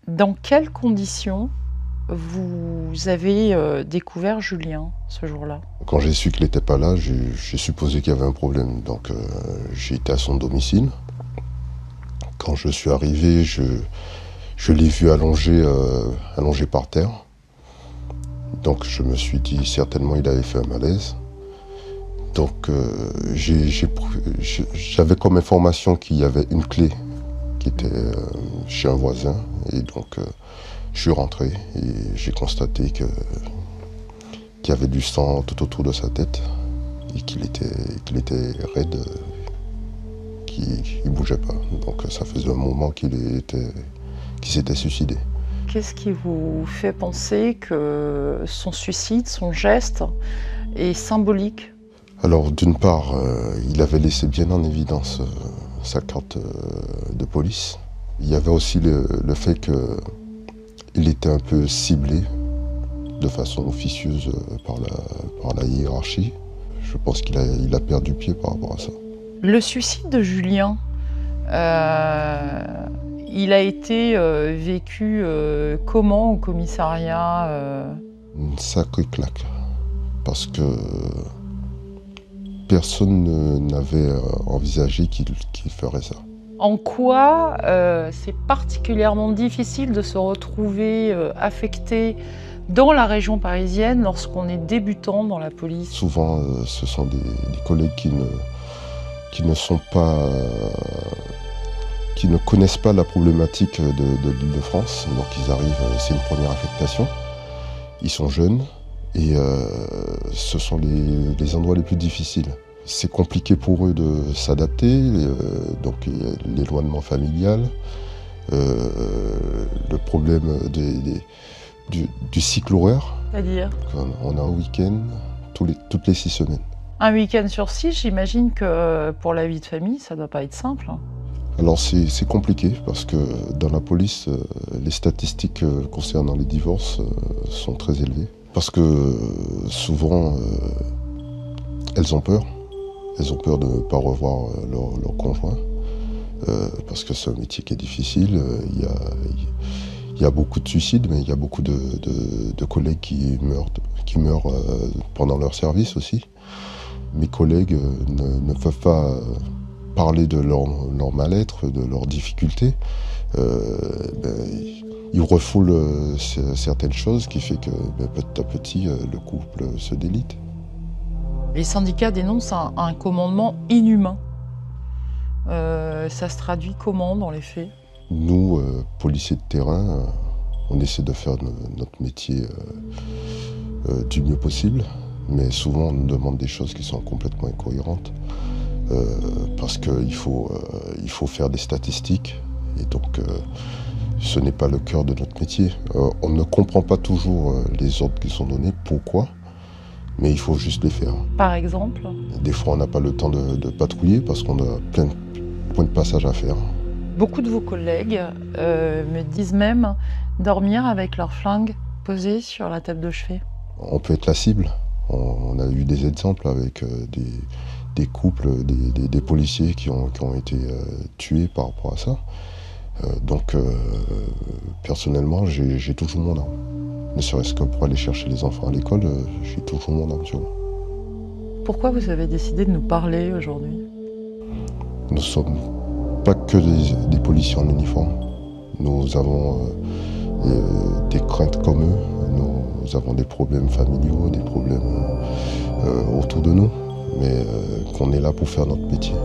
Dans quelles conditions vous avez découvert Julien ce jour-là? Quand j'ai su qu'il n'était pas là, j'ai supposé qu'il y avait un problème. Donc j'ai été à son domicile. Quand je suis arrivé, je l'ai vu allongé par terre. Donc je me suis dit certainement il avait fait un malaise. Donc j'avais comme information qu'il y avait une clé qui était chez un voisin. Et donc je suis rentré et j'ai constaté qu'il y avait du sang tout autour de sa tête et qu'il était raide, qu'il ne bougeait pas. Donc ça faisait un moment qu'il s'était suicidé. Qu'est-ce qui vous fait penser que son suicide, son geste, est symbolique? Alors d'une part, il avait laissé bien en évidence sa carte de police. Il y avait aussi le fait qu'il était un peu ciblé de façon officieuse par la hiérarchie. Je pense qu'il a perdu pied par rapport à ça. Le suicide de Julien, il a été vécu comment au commissariat? Une sacrée claque. Parce que personne n'avait envisagé qu'il ferait ça. En quoi c'est particulièrement difficile de se retrouver affecté dans la région parisienne lorsqu'on est débutant dans la police? Souvent, ce sont des collègues qui ne connaissent pas la problématique de l'Île-de-France. Donc ils arrivent, c'est une première affectation. Ils sont jeunes et ce sont les endroits les plus difficiles. C'est compliqué pour eux de s'adapter, donc l'éloignement familial, le problème du cycle horaire. C'est-à-dire? On a un week-end toutes les 6 semaines. Un week-end sur 6, j'imagine que pour la vie de famille, ça ne doit pas être simple. Alors c'est compliqué parce que dans la police, les statistiques concernant les divorces sont très élevées. Parce que souvent, elles ont peur. Elles ont peur de ne pas revoir leur conjoint. Parce que c'est un métier qui est difficile. Il y a beaucoup de suicides, mais il y a beaucoup de collègues qui meurent pendant leur service aussi. Mes collègues ne peuvent pas parler de leur mal-être, de leurs difficultés. Ils refoulent certaines choses, qui fait que petit à petit, le couple se délite. Les syndicats dénoncent un commandement inhumain. Ça se traduit comment dans les faits? Nous, policiers de terrain, on essaie de faire notre métier du mieux possible, mais souvent on nous demande des choses qui sont complètement incohérentes, parce qu'il faut faire des statistiques, et donc ce n'est pas le cœur de notre métier. On ne comprend pas toujours les ordres qui sont donnés, pourquoi, mais il faut juste les faire. Par exemple? Des fois on n'a pas le temps de patrouiller parce qu'on a plein de points de passage à faire. Beaucoup de vos collègues me disent même dormir avec leur flingue posé sur la table de chevet. On peut être la cible. On a eu des exemples avec des couples, des policiers qui ont été tués par rapport à ça. Donc personnellement, j'ai toujours mon arme. Ne serait-ce que pour aller chercher les enfants à l'école, j'ai toujours mon arme sur moi. Pourquoi vous avez décidé de nous parler aujourd'hui? Nous sommes pas que des policiers en uniforme. Nous avons des craintes comme eux. Nous avons des problèmes familiaux, des problèmes autour de nous. Mais qu'on est là pour faire notre métier.